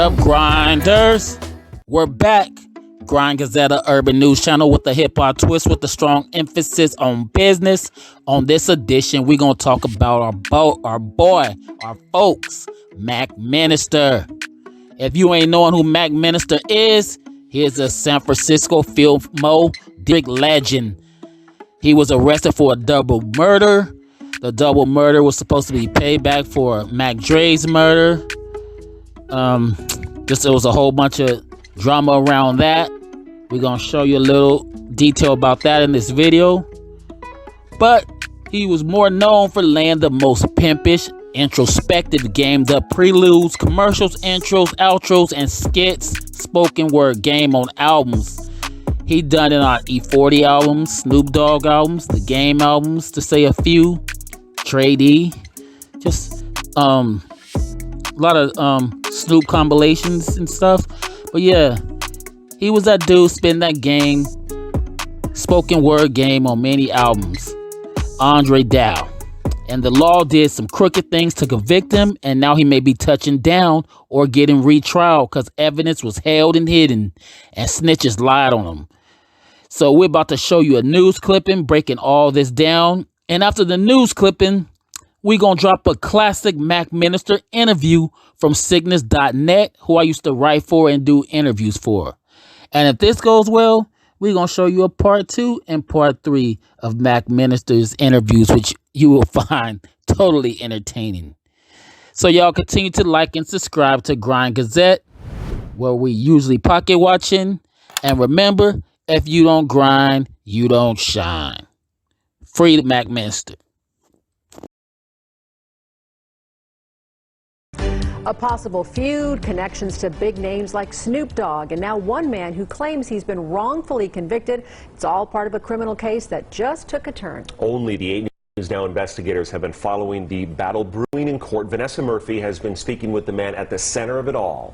up, grinders? We're back. Grind Gazetta Urban News Channel with a hip-hop twist with a strong emphasis on business. On this edition, we're going to talk about our folks, Mac Minister. If you ain't knowing who Mac Minister is, here's a San Francisco film district legend. He was arrested for a double murder. The double murder was supposed to be payback for Mac Dre's murder. There was a whole bunch of drama around that. We're going to show you a little detail about that in this video. But he was more known for laying the most pimpish, introspective gamed up preludes, commercials, intros, outros, and skits, spoken word game on albums. He done it on E40 albums, Snoop Dogg albums, The Game albums, to say a few, Trey D, just a lot of Snoop compilations and stuff. But yeah, he was that dude spinning that game, spoken word game on many albums. Andre Dow. And the law did some crooked things to convict him, and now he may be touching down or getting retrial because evidence was held and hidden, and snitches lied on him. So we're about to show you a news clipping breaking all this down. And after the news clipping, we're going to drop a classic Mac Minister interview from Cygnus.net, who I used to write for and do interviews for. And if this goes well, we're going to show you a part 2 and part 3 of Mac Minister's interviews, which you will find totally entertaining. So y'all continue to like and subscribe to Grind Gazette, where we usually pocket watching. And remember, if you don't grind, you don't shine. Free Mac Minister. A possible feud, connections to big names like Snoop Dogg, and now one man who claims he's been wrongfully convicted. It's all part of a criminal case that just took a turn. Only the 8 News Now investigators have been following the battle brewing in court. Vanessa Murphy has been speaking with the man at the center of it all.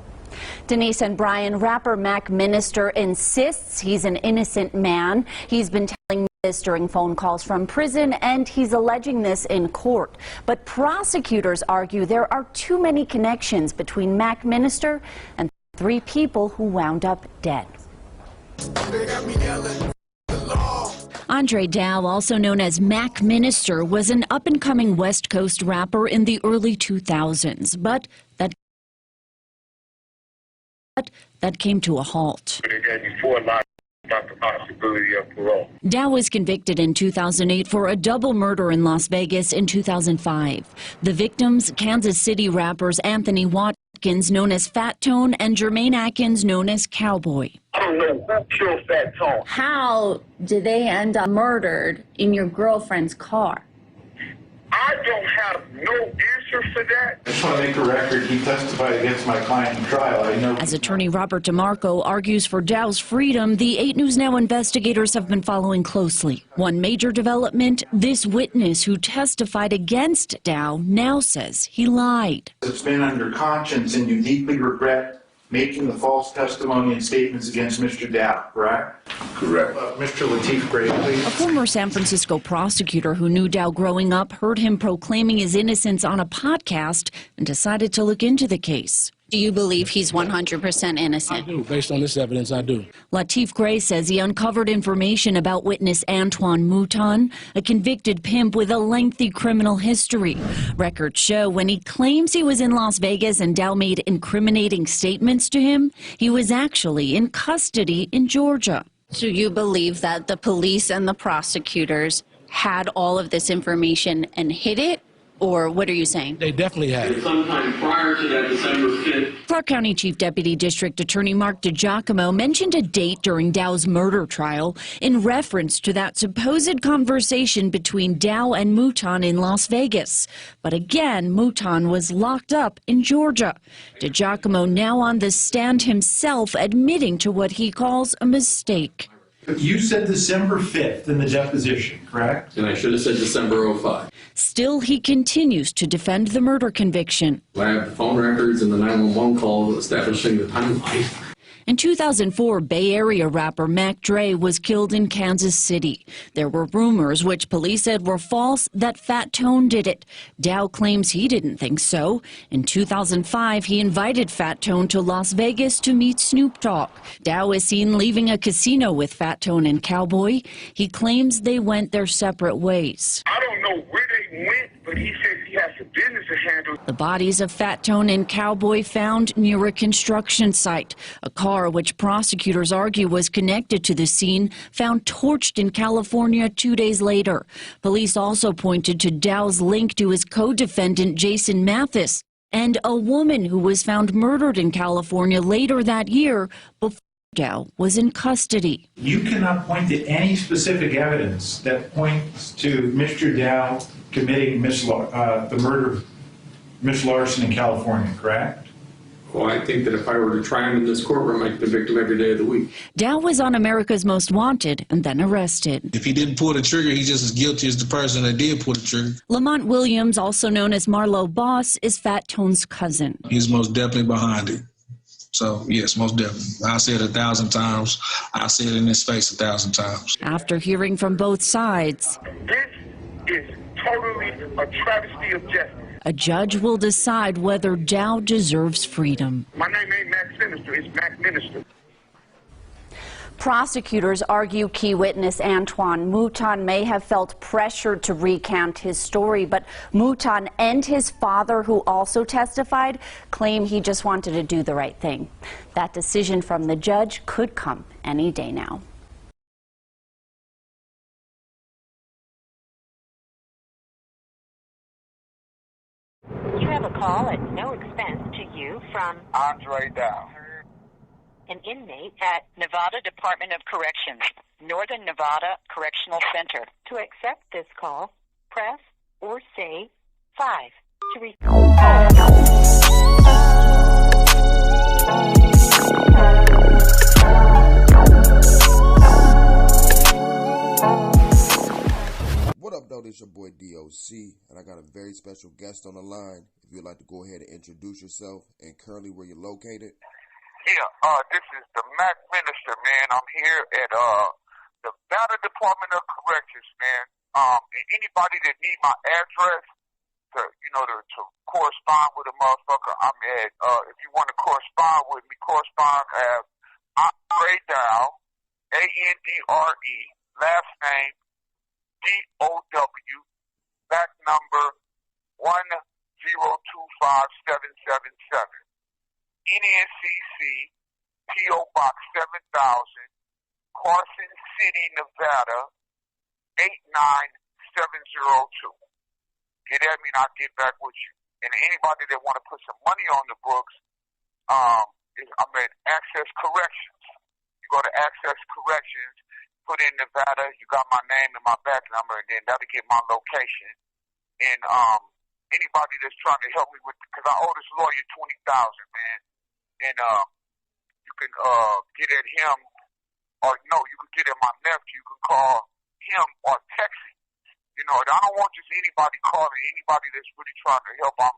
Denise and Brian, rapper Mac Minister insists he's an innocent man. He's been telling me this during phone calls from prison, and he's alleging this in court. But prosecutors argue there are too many connections between Mac Minister and 3 people who wound up dead. Andre Dow, also known as Mac Minister, was an up-and-coming West Coast rapper in the early 2000s, but that came to a halt. Dow was convicted in 2008 for a double murder in Las Vegas in 2005. The victims, Kansas City rappers Anthony Watkins, known as Fat Tone, and Jermaine Atkins, known as Cowboy. I don't know who killed Fat Tone. How did they end up murdered in your girlfriend's car? I don't have no answer for that. I just want to make a record. He testified against my client in trial. I know. As attorney Robert DeMarco argues for Dow's freedom, the 8 News Now investigators have been following closely. One major development, this witness who testified against Dow now says he lied. It's been under conscience and you deeply regret making the false testimony and statements against Mr. Dow, correct? Correct. Mr. Lateef Gray, please. A former San Francisco prosecutor who knew Dow growing up heard him proclaiming his innocence on a podcast and decided to look into the case. Do you believe he's 100% innocent? I do. Based on this evidence, I do. Lateef Gray says he uncovered information about witness Antoine Mouton, a convicted pimp with a lengthy criminal history. Records show when he claims he was in Las Vegas and Dow made incriminating statements to him, he was actually in custody in Georgia. So you believe that the police and the prosecutors had all of this information and hid it? Or what are you saying? They definitely have. Sometime prior to that December 5th. Clark County Chief Deputy District Attorney Mark DiGiacomo mentioned a date during Dow's murder trial in reference to that supposed conversation between Dow and Mouton in Las Vegas. But again, Mouton was locked up in Georgia. DiGiacomo now on the stand himself admitting to what he calls a mistake. You said December 5th in the deposition, correct? And I should have said December 05. Still, he continues to defend the murder conviction. I have the phone records and the 911 call establishing the timeline. In 2004, Bay Area rapper Mac Dre was killed in Kansas City. There were rumors, which police said were false, that Fat Tone did it. Dow claims he didn't think so. In 2005, he invited Fat Tone to Las Vegas to meet Snoop Dogg. Dow is seen leaving a casino with Fat Tone and Cowboy. He claims they went their separate ways. I don't know where they went, but he says he has some business to handle. The bodies of Fat Tone and Cowboy found near a construction site. A car, which prosecutors argue was connected to the scene, found torched in California 2 days later. Police also pointed to Dow's link to his co-defendant Jason Mathis and a woman who was found murdered in California later that year before Dow was in custody. You cannot point to any specific evidence that points to Mr. Dow committing the murder of Miss Larson in California, correct? Well, I think that if I were to try him in this courtroom, I'd convict him every day of the week. Dow was on America's Most Wanted and then arrested. If he didn't pull the trigger, he's just as guilty as the person that did pull the trigger. Lamont Williams, also known as Marlo Boss, is Fat Tone's cousin. He's most definitely behind it. So, yes, most definitely. I said it 1,000 times. I said it in his face 1,000 times. After hearing from both sides, This is totally a travesty of justice. a judge will decide whether Dow deserves freedom. My name ain't Mac Sinister, it's Mac Minister. Prosecutors argue key witness Antoine Mouton may have felt pressured to recount his story, but Mouton and his father, who also testified, claim he just wanted to do the right thing. That decision from the judge could come any day now. You have a call at no expense to you from Andre Dow. an inmate at Nevada Department of Corrections, Northern Nevada Correctional Center. To accept this call, press or say 5 to What up, though? This your boy DOC, and I got a very special guest on the line. If you'd like to go ahead and introduce yourself and currently where you're located. Yeah, this is the Mac Minister, man. I'm here at the Nevada Department of Corrections, man. And anybody that need my address to correspond with a motherfucker, I'm at. If you want to correspond with me, correspond at Andre Dow, Andre, last name DOW, back number 1025777. NNCC, P.O. Box 7000, Carson City, Nevada, 89702. Get at me and I'll get back with you. And anybody that want to put some money on the books, I'm at Access Corrections. You go to Access Corrections, put in Nevada, you got my name and my back number, and then that'll get my location. And anybody that's trying to help me with, because I owe this lawyer $20,000, man. And you can get at him, or no, you can get at my nephew. You can call him or text him. You know, I don't want just anybody calling, anybody that's really trying to help. I'm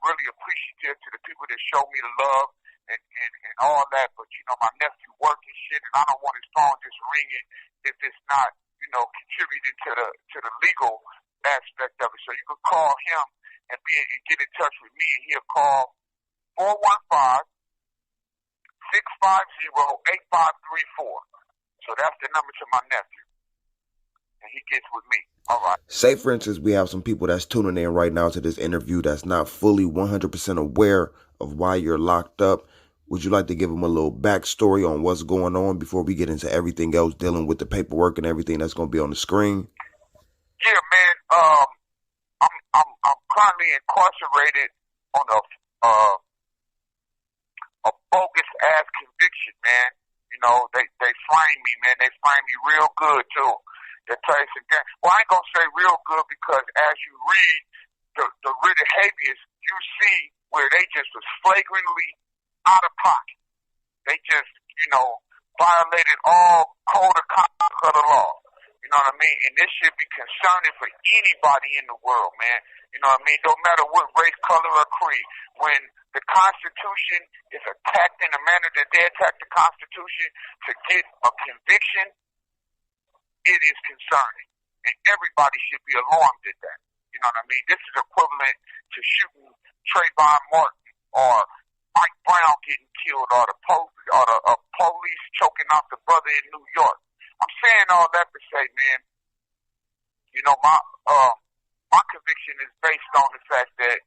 really appreciative to the people that show me the love and all that. But, you know, my nephew working shit, and I don't want his phone just ringing if it's not, contributing to the legal aspect of it. So you can call him and get in touch with me, and he'll call 415-650-8534. So that's the number to my nephew. And he gets with me. All right. Say, for instance, we have some people that's tuning in right now to this interview that's not fully 100% aware of why you're locked up. Would you like to give them a little backstory on what's going on before we get into everything else dealing with the paperwork and everything that's going to be on the screen? Yeah, man. I'm currently incarcerated on a bogus ass conviction, man. You know, they framed me, man. They framed me real good too. They tell you some things. Well, I ain't gonna say real good because as you read the writ of habeas, you see where they just was flagrantly out of pocket. They just, violated all code of conduct of the law. You know know what I mean? And this should be concerning for anybody in the world, man. You know what I mean? Don't matter what race, color, or creed. When the Constitution is attacked in the manner that they attack the Constitution to get a conviction, it is concerning. And everybody should be alarmed at that. You know what I mean? This is equivalent to shooting Trayvon Martin or Mike Brown getting killed or the police choking out the brother in New York. I'm saying all that to say, man, you know, my conviction is based on the fact that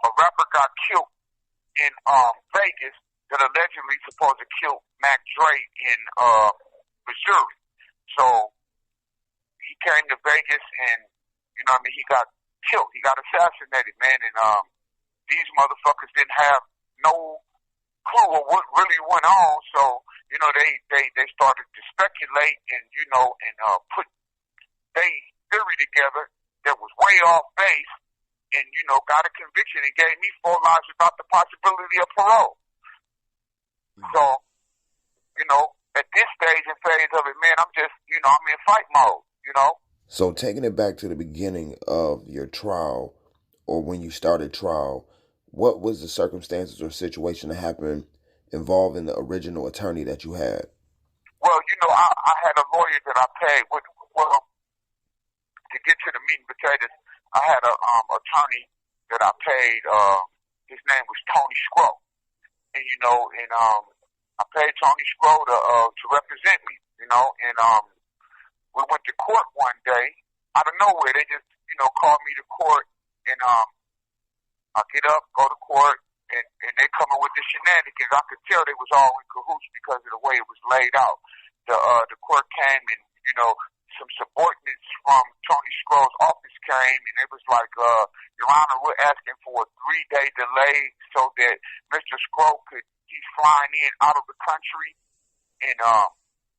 a rapper got killed in Vegas that allegedly supposed to kill Mac Dre in Missouri. So he came to Vegas and, you know what I mean, he got killed. He got assassinated, man, and these motherfuckers didn't have no clue of what really went on. So, you know, they started to speculate and, you know, and put their theory together that was way off base and, you know, got a conviction and gave me 4 lives without the possibility of parole. So, you know, at this stage and phase of it, man, I'm just, you know, I'm in fight mode, you know. So taking it back to the beginning of your trial or when you started trial, what was the circumstances or situation that happened involving the original attorney that you had? Well, you know, I had a lawyer that I paid with, well, to get to the meat and potatoes, I had a attorney that I paid, his name was Tony Scrow. And, you know, and I paid Tony Scrow to represent me, you know, and we went to court one day out of nowhere. They just, you know, called me to court and I get up, go to court, and they come in with the shenanigans. I could tell they was all in cahoots because of the way it was laid out. The court came and, you know, some subordinates from Tony Scrow's office came and it was like, Your Honor, we're asking for a 3-day delay so that Mr. Scrow he's flying in out of the country and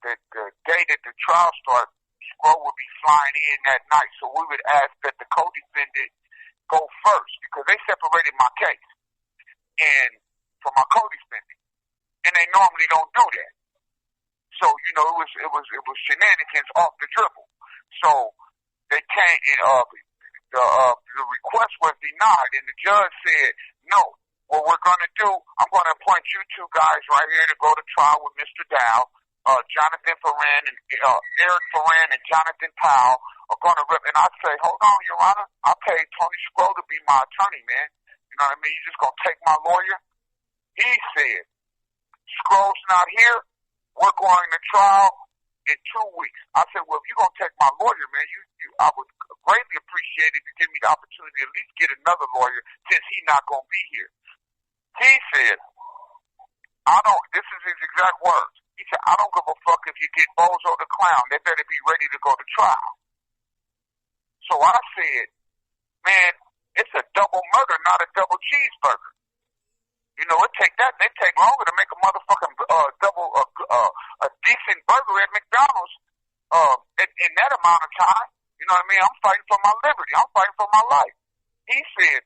the day that the trial starts, Scrow would be flying in that night. So we would ask that the co-defendant go first because they separated my case and from my co-defendant, and they normally don't do that. So you know it was shenanigans off the dribble. So they came and the request was denied, and the judge said no. What we're going to do, I'm going to appoint you 2 guys right here to go to trial with Mr. Dow. Jonathan Ferran and Eric Ferran and Jonathan Powell are going to rip. And I'd say, hold on, Your Honor, I paid Tony Scrow to be my attorney, man. You know what I mean? You just going to take my lawyer? He said, Scrow's not here. We're going to trial in 2 weeks. I said, well, if you're going to take my lawyer, man, I would greatly appreciate it if you give me the opportunity to at least get another lawyer since he's not going to be here. He said, this is his exact words. He said, I don't give a fuck if you get Bozo the Clown. They better be ready to go to trial. So I said, man, it's a double murder, not a double cheeseburger. You know, it take longer to make a motherfucking a decent burger at McDonald's in that amount of time. You know what I mean? I'm fighting for my liberty. I'm fighting for my life. He said,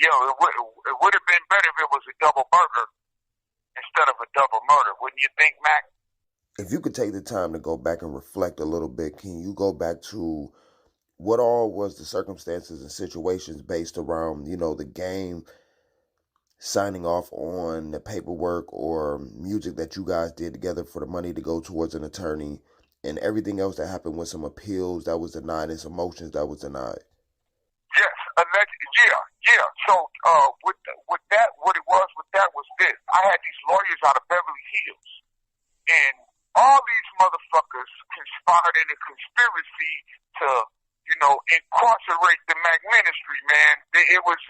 it would have been better if it was a double burger instead of a double murder. Wouldn't you think, Mac? If you could take the time to go back and reflect a little bit, can you go back to what all was the circumstances and situations based around, you know, the game signing off on the paperwork or music that you guys did together for the money to go towards an attorney and everything else that happened with some appeals that was denied and some motions that was denied? Yes, allegedly, yeah. So with that, what it was with that was this. I had these lawyers out of Beverly Hills, and all these motherfuckers conspired in a conspiracy to, you know, incarcerate the Mac Ministry, man. It was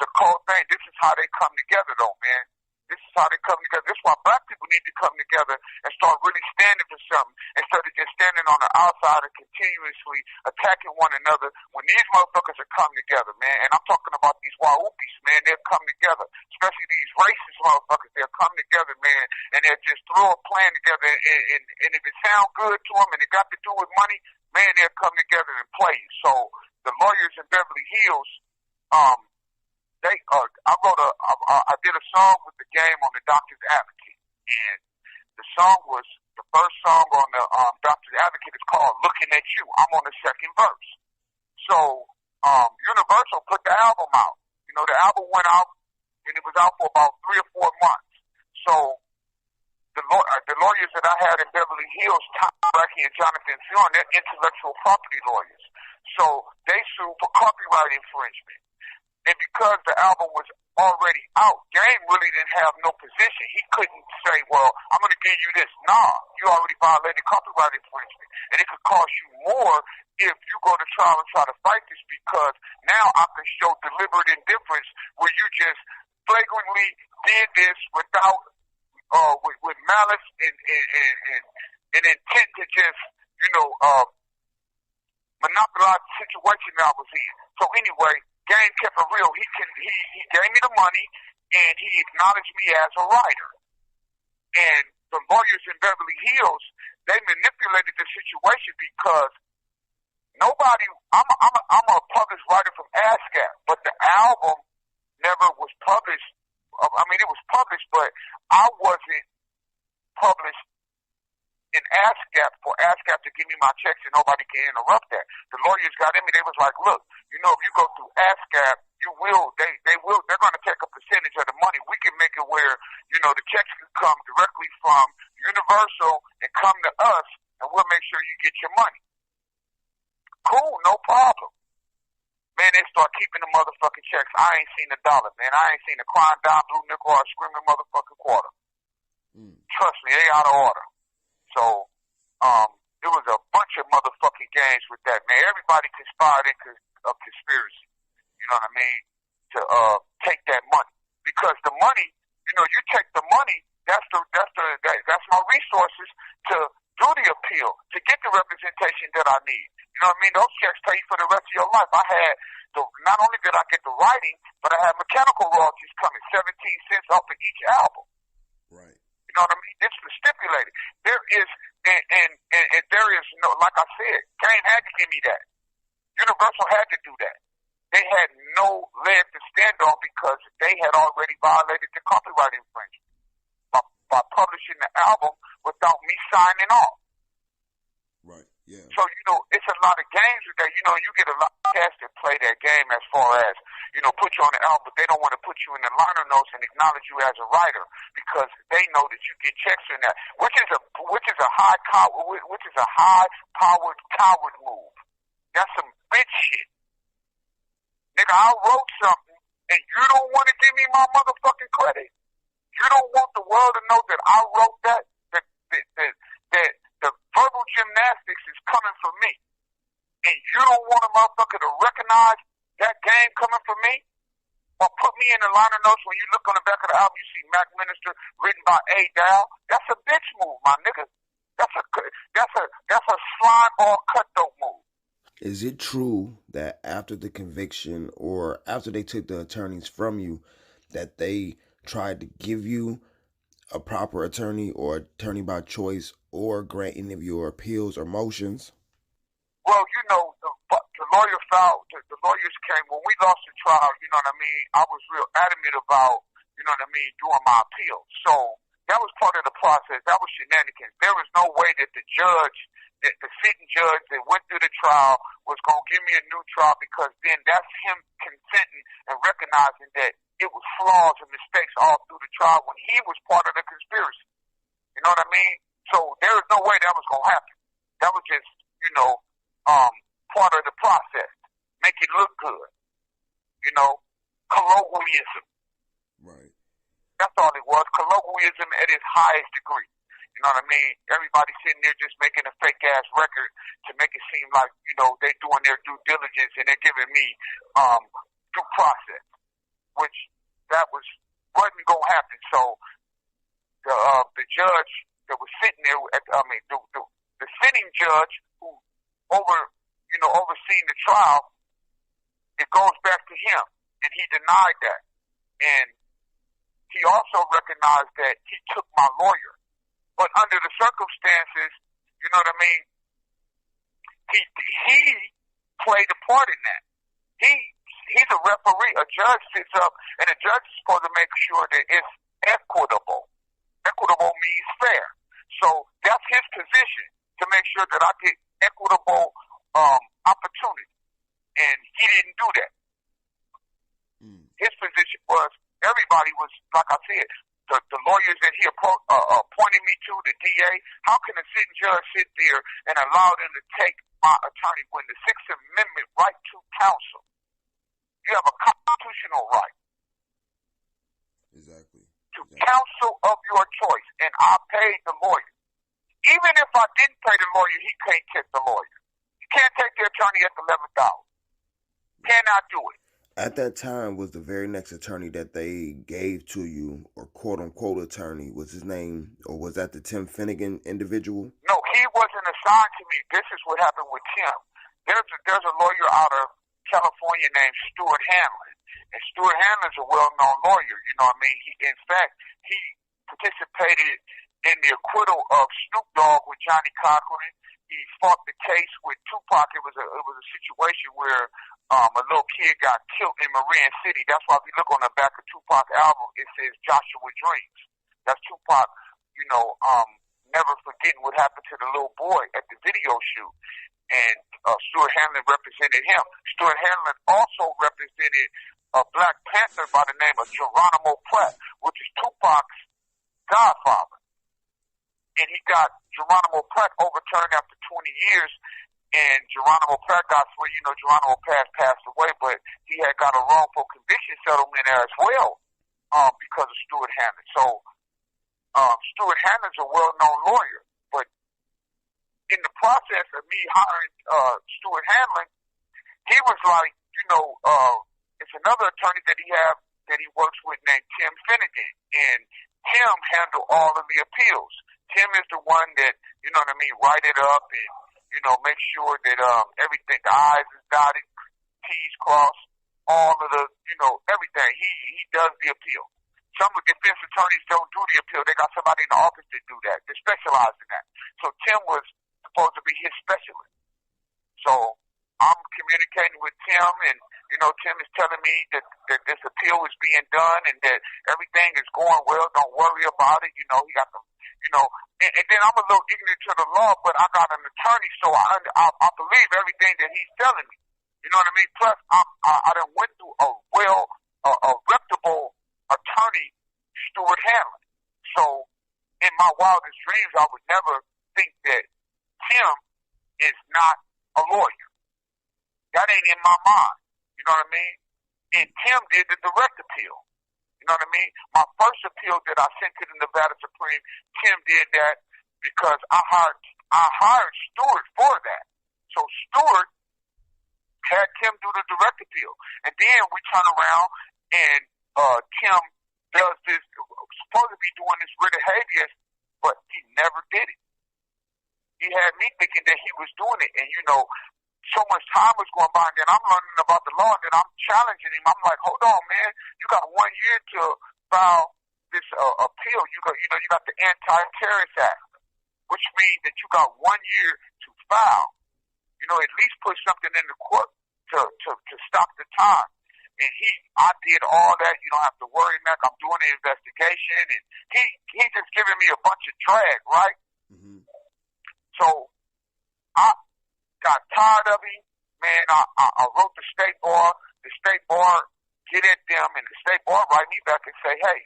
a cold thing. This is how they come together, though, man. This is how they come together. This is why black people need to come together and start really standing for something instead of just standing on the outside and continuously attacking one another. When these motherfuckers are come together, man, and I'm talking about these Wahoopies, man, they'll come together. Especially these racist motherfuckers, they'll come together, man, and they'll just throw a plan together. And if it sounds good to them and it got to do with money, man, they'll come together and play you. So the lawyers in Beverly Hills, I did a song with the game on the Doctor's Advocate, and the song was the first song on the Advocate is called Looking at You. I'm on the second verse. So Universal put the album out. You know, the album went out, and it was out for about 3 or 4 months. So the lawyers that I had in Beverly Hills, Tom Brackey and Jonathan Fionn, they're intellectual property lawyers. So they sued for copyright infringement. And because the album was already out, Game really didn't have no position. He couldn't say, well, I'm going to give you this. Nah, you already violated copyright infringement. And it could cost you more if you go to trial and try to fight this, because now I can show deliberate indifference where you just flagrantly did this without, with malice and intent to just, monopolize the situation that I was in. So anyway, Game kept it real. He gave me the money, and he acknowledged me as a writer. And the lawyers in Beverly Hills, they manipulated the situation because I'm a published writer from ASCAP, but the album never was published. I mean, it was published, but I wasn't published in ASCAP for ASCAP to give me my checks, and nobody can interrupt that. The lawyers got in me. They was like, look, if you go through ASCAP, they're going to take a percentage of the money. We can make it where, the checks can come directly from Universal and come to us, and we'll make sure you get your money. Cool, no problem. Man, they start keeping the motherfucking checks. I ain't seen a dollar, man. I ain't seen a crying dime, blue nickel, or a screaming motherfucking quarter. Trust me, they out of order. So, it was a bunch of motherfucking games with that, man. Everybody conspired in a conspiracy, you know what I mean, to take that money. Because the money, you take the money, that's my resources to do the appeal, to get the representation that I need. You know what I mean? Those checks pay for the rest of your life. Not only did I get the writing, but I had mechanical royalties coming, 17 cents off of each album. Right. You know what I mean? This was stipulated. There is, and there is no, like I said, Game had to give me that. Universal had to do that. They had no leg to stand on because they had already violated the copyright infringement by publishing the album without me signing off. Right, yeah. So, it's a lot of games with that. You get a lot of cats that play that game as far as, put you on the album, but they don't want to put you in the liner notes and acknowledge you as a writer because they know that you get checks in that, which is a high powered coward move. That's some bitch shit. Nigga, I wrote something and you don't want to give me my motherfucking credit. You don't want the world to know that I wrote that the verbal gymnastics is coming from me. And you don't want a motherfucker to recognize that game coming from me? Or put me in the liner notes when you look on the back of the album, you see Mac Minister written by A. Dow. That's a bitch move, my nigga. That's a slime ball cutthroat move. Is it true that after the conviction or after they took the attorneys from you, that they tried to give you a proper attorney or attorney by choice or grant any of your appeals or motions? Well, the lawyers came, when we lost the trial, you know what I mean, I was real adamant about, doing my appeal. So that was part of the process. That was shenanigans. There was no way that the sitting judge that went through the trial was going to give me a new trial, because then that's him consenting and recognizing that it was flaws and mistakes all through the trial when he was part of the conspiracy. You know what I mean? So there was no way that was going to happen. That was just, part of the process. Make it look good. Colloquialism. Right. That's all it was. Colloquialism at its highest degree. You know what I mean? Everybody sitting there just making a fake ass record to make it seem like, they're doing their due diligence and they're giving me due process, which wasn't gonna happen. So the judge that was sitting there, the sitting judge who overseeing the trial, it goes back to him, and he denied that, and he also recognized that he took my lawyer. But under the circumstances, you know what I mean, he played a part in that. He's a referee. A judge sits up, and a judge is supposed to make sure that it's equitable. Equitable means fair. So that's his position. to make sure that I get equitable opportunity. And he didn't do that. His position was, everybody was, like I said, the lawyers that he appointed me to, the DA, how can a sitting judge sit there and allow them to take my attorney when the Sixth Amendment right to counsel? You have a constitutional right. Exactly. To counsel of your choice, and I paid the lawyer. Even if I didn't pay the lawyer, he can't take the lawyer. You can't take the attorney at the 11th hour. Cannot do it. At that time, was the very next attorney that they gave to you, or quote-unquote attorney, was his name, or was that the Tim Finnegan individual? No, he wasn't assigned to me. This is what happened with Tim. There's a lawyer out of California named Stuart Hanlon. And Stuart Hanlon's a well-known lawyer, you know what I mean? In fact, he participated in the acquittal of Snoop Dogg with Johnny Cochran. He fought the case with Tupac. It was a situation where a little kid got killed in Marin City. That's why if you look on the back of Tupac album, it says Joshua Dreams. That's Tupac, never forgetting what happened to the little boy at the video shoot. And Stuart Hanlon represented him. Stuart Hanlon also represented a Black Panther by the name of Geronimo Pratt, which is Tupac's godfather. And he got Geronimo Pratt overturned after 20 years, and Geronimo Pratt got free. Geronimo Pratt passed away, but he had got a wrongful conviction settlement there as well because of Stuart Hanlon. So Stuart Hanlon's a well-known lawyer, but in the process of me hiring Stuart Hanlon, he was like, it's another attorney that he works with named Tim Finnegan, and Tim handled all of the appeals. Tim is the one that, write it up and, make sure that everything, the I's is dotted, T's crossed, all of the, everything. He does the appeal. Some of the defense attorneys don't do the appeal. They got somebody in the office that do that. They specialize in that. So Tim was supposed to be his specialist. So I'm communicating with Tim, and Tim is telling me that this appeal is being done and that everything is going well. Don't worry about it. He got them. And then I'm a little ignorant to the law, but I got an attorney, so I believe everything that he's telling me. You know what I mean? Plus, I done went through a reputable attorney, Stuart Hanlon. So in my wildest dreams, I would never think that Tim is not a lawyer. That ain't in my mind. You know what I mean? And Tim did the direct appeal. You know what I mean? My first appeal that I sent to the Nevada Supreme, Tim did that because I hired Stuart for that. So Stuart had Tim do the direct appeal. And then we turn around and Tim does this, supposed to be doing this writ of habeas, but he never did it. He had me thinking that he was doing it. And so much time was going by, and then I'm learning about the law, and then I'm challenging him. I'm like, hold on, man. You got 1 year to file this appeal. You got the Anti-Terrorist Act, which means that you got 1 year to file. At least put something in the court to stop the time. And I did all that. You don't have to worry, Mac. I'm doing the investigation, and he just giving me a bunch of drag, right? Mm-hmm. So I got tired of him, man. I wrote the state bar. The state bar get at them, and the state bar write me back and say, hey,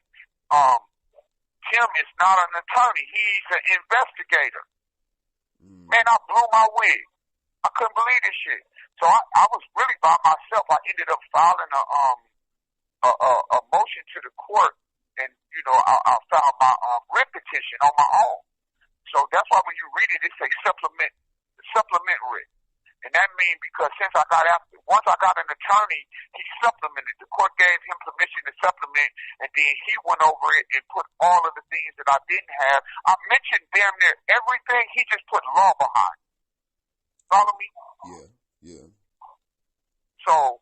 Tim is not an attorney. He's an investigator. Man, I blew my wig. I couldn't believe this shit. So I was really by myself. I ended up filing a motion to the court, and I filed my writ petition on my own. So that's why when you read it, it says supplement writ. And that means because once I got an attorney, he supplemented. The court gave him permission to supplement, and then he went over it and put all of the things that I didn't have. I mentioned damn near everything. He just put law behind. Follow me? Yeah. So,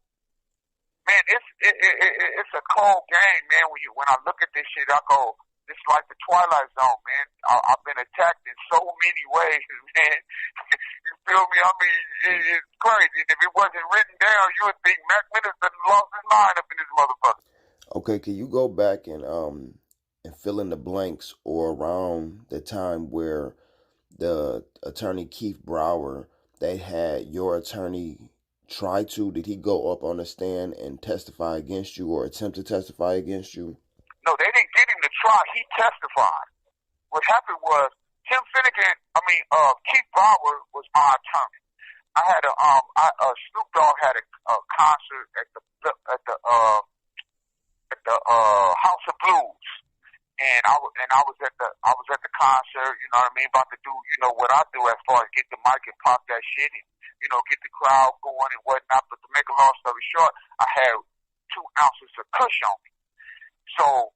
man, it's a cold game, man. When I look at this shit, I go, it's like the Twilight Zone, man. I've been attacked in so many ways, man. You feel me? I mean, it's crazy. And if it wasn't written down, you would think Mac Middleton lost his mind up in this motherfucker. Okay, can you go back and fill in the blanks or around the time where the attorney Keith Brower, they had your attorney try to, did he go up on the stand and testify against you or attempt to testify against you? No, they didn't get him to try. He testified. What happened was Keith Brower was my attorney. I had Snoop Dogg had a concert at the House of Blues, and I was at the concert. You know what I mean? About to do what I do as far as get the mic and pop that shit and get the crowd going and whatnot. But to make a long story short, I had 2 ounces of kush on me. So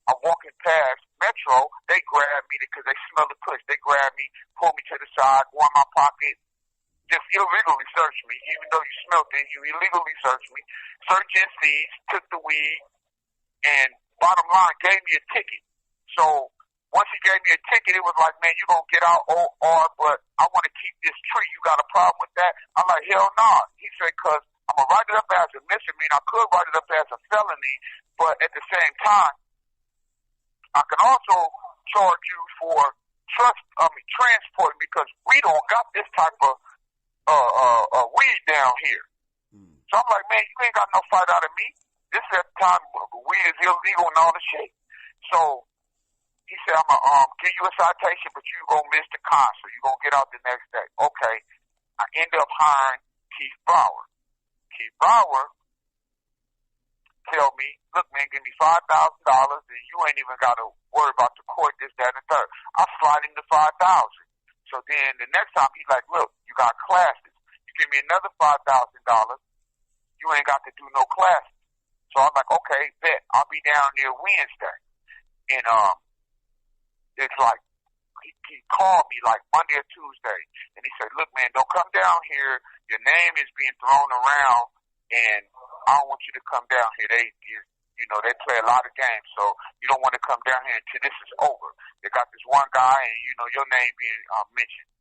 I'm walking past Metro, they grabbed me because they smell the kush. They grabbed me, pulled me to the side, go in my pocket, just illegally searched me. Even though you smelled it, you illegally searched me. Search and seize, took the weed, and bottom line, gave me a ticket. So once he gave me a ticket, it was like, man, you're going to get out OR, but I want to keep this tree. You got a problem with that? I'm like, hell no. Nah. He said, because I'm going to write it up as a misdemeanor. I could write it up as a felony, but at the same time, I can also charge you for transporting because we don't got this type of weed down here. So I'm like, man, you ain't got no fight out of me. This is at the time weed is illegal and all the shit. So he said, I'm gonna give you a citation, but you gonna miss the concert. You gonna get out the next day. Okay. I end up hiring Keith Brower. Keith Brower tell me, look, man, give me $5,000 and you ain't even got to worry about the court, this, that, and the third. I slide him to $5,000. So then the next time he's like, look, you got classes. You give me another $5,000, you ain't got to do no classes. So I'm like, okay, bet. I'll be down there Wednesday. And it's like, he called me like Monday or Tuesday, and he said, look, man, don't come down here. Your name is being thrown around, and I don't want you to come down here. They play a lot of games, so you don't want to come down here until this is over. They got this one guy, and your name being mentioned.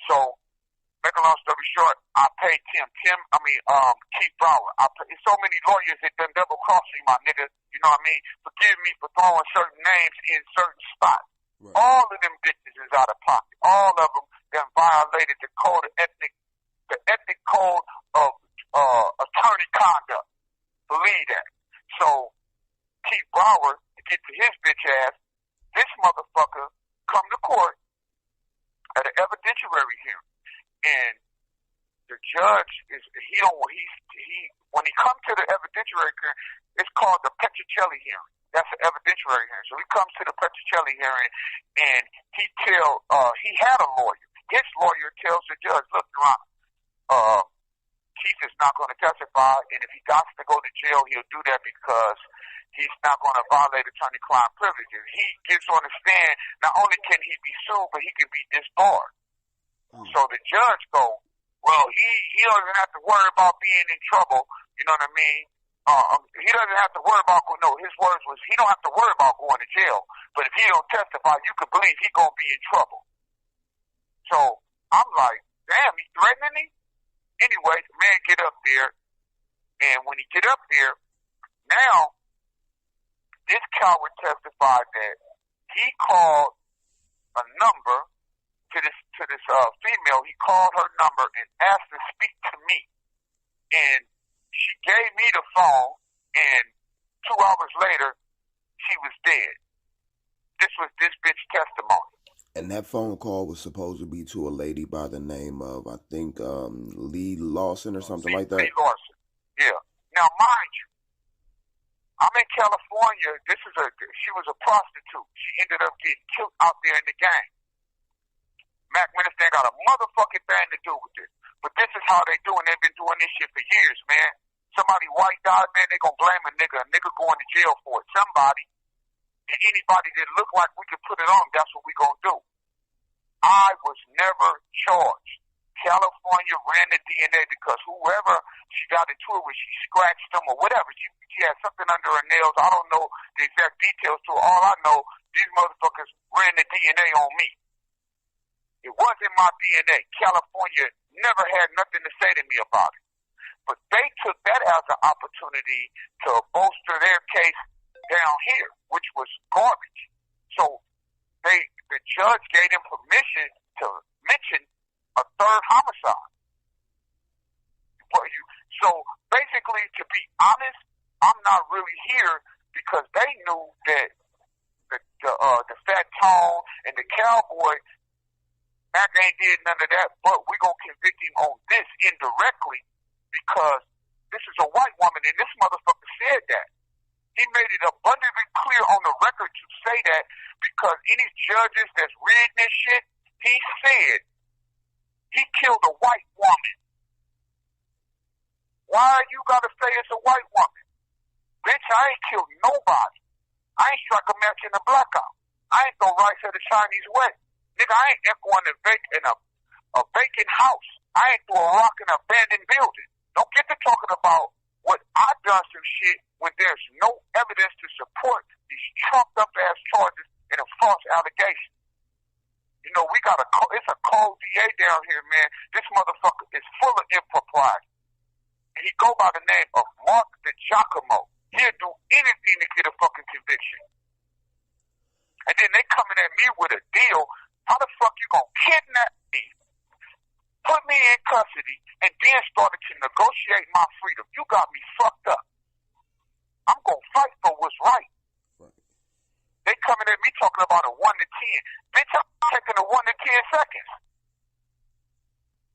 So, make a long story short, I paid Keith Brower. There's so many lawyers that done double cross me, my nigga. You know what I mean? Forgive me for throwing certain names in certain spots. Right. All of them bitches is out of pocket. All of them that violated the ethic code of attorney conduct. Believe that. So, Keith Brower, to get to his bitch ass, this motherfucker come to court at an evidentiary hearing. And the judge when he come to the evidentiary hearing, it's called the Petricelli hearing. That's an evidentiary hearing. So he comes to the Petricelli hearing and he had a lawyer. His lawyer tells the judge, look, Your Honor, Keith is not going to testify, and if he got to go to jail, he'll do that because he's not going to violate attorney-client privileges. He gets on the stand, not only can he be sued, but he can be disbarred. So the judge goes, well, he doesn't have to worry about being in trouble, you know what I mean? He doesn't have to worry about, his words was, he don't have to worry about going to jail, but if he don't testify, you can believe he's going to be in trouble. So I'm like, damn, he threatening me? Anyway, the man get up there, and when he get up there, now, this coward testified that he called a number to this female. He called her number and asked to speak to me. And she gave me the phone, and 2 hours later, she was dead. This was this bitch testimony. And that phone call was supposed to be to a lady by the name of, I think, Lee Lawson or something like that? Lee Lawson, yeah. Now, mind you, I'm in California. She was a prostitute. She ended up getting killed out there in the game. Mac Minister got a motherfucking thing to do with this. But this is how they do, and they've been doing this shit for years, man. Somebody white died, man, they gonna blame a nigga going to jail for it. Somebody. And anybody that look like we could put it on, that's what we gonna do. I was never charged. California ran the DNA because whoever she got into it with, she scratched them or whatever. She had something under her nails. I don't know the exact details to it. All I know, these motherfuckers ran the DNA on me. It wasn't my DNA. California never had nothing to say to me about it. But they took that as an opportunity to bolster their case down here, which was garbage. So the judge gave them permission to mention a third homicide. So basically, to be honest, I'm not really here because they knew that the Fat Tone and the Cowboy, Mac ain't did none of that, but we're going to convict him on this indirectly because this is a white woman, and this motherfucker said that. He made it abundantly clear on the record to say that because any judges that's reading this shit, he said he killed a white woman. Why you gotta say it's a white woman? Bitch, I ain't killed nobody. I ain't struck a match in a blackout. I ain't throw rice at a Chinese wedding. Nigga, I ain't echoing a vacant house. I ain't throw a rock in an abandoned building. Don't get to talking about what I done some shit when there's no evidence to support these trumped up ass charges and a false allegation. You know, it's a cold DA down here, man. This motherfucker is full of impropriety. And he go by the name of Mark DeGiacomo. He'll do anything to get a fucking conviction. And then they coming at me with a deal. How the fuck you gonna kidnap me, put me in custody, and then started to negotiate my freedom? You got me fucked up. I'm gonna fight for what's right. They coming at me talking about a 1 to 10. Bitch, I'm taking a 1 to 10 seconds.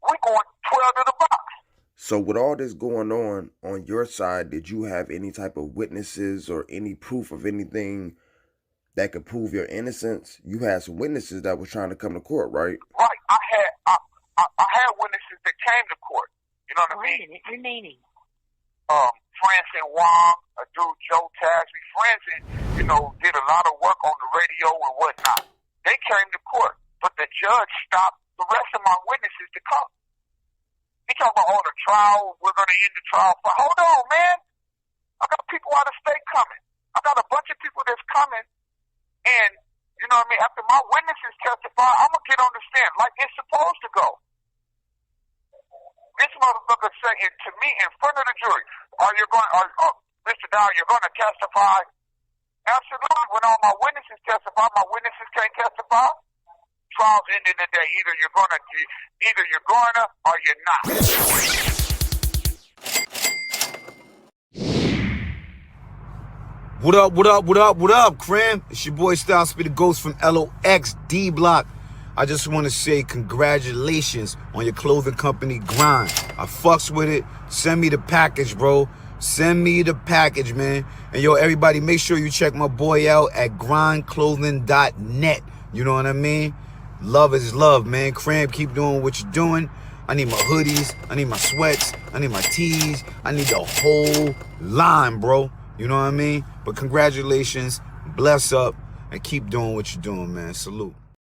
We going 12 to the box. So with all this going on your side, did you have any type of witnesses or any proof of anything that could prove your innocence? You had some witnesses that was trying to come to court, right? Right. I had witnesses that came to court. You know what I mean? Remaining. Francis Wong, a dude, Joe Tasby. Francis, did a lot of work on the radio and whatnot. They came to court, but the judge stopped the rest of my witnesses to come. He talking about, the trial, we're going to end the trial. Hold on, man. I got people out of state coming. I got a bunch of people that's coming. And, you know what I mean, after my witnesses testify, I'm going to get on the stand like it's supposed to go. This motherfucker saying to me in front of the jury, Mr. Dow, you're going to testify? Absolutely. When all my witnesses testify, my witnesses can't testify. Trial's ending today. Either you're gonna or you're not. What up, Cram? It's your boy Styles Be the Ghost from LOX D Block. I just want to say congratulations on your clothing company Grind. I fucks with it. Send me the package, bro. Send me the package, man. And yo, everybody, make sure you check my boy out at grindclothing.net. You know what I mean? Love is love, man. Cram, keep doing what you're doing. I need my hoodies. I need my sweats. I need my tees. I need the whole line, bro. You know what I mean? But congratulations. Bless up. And keep doing what you're doing, man. Salute.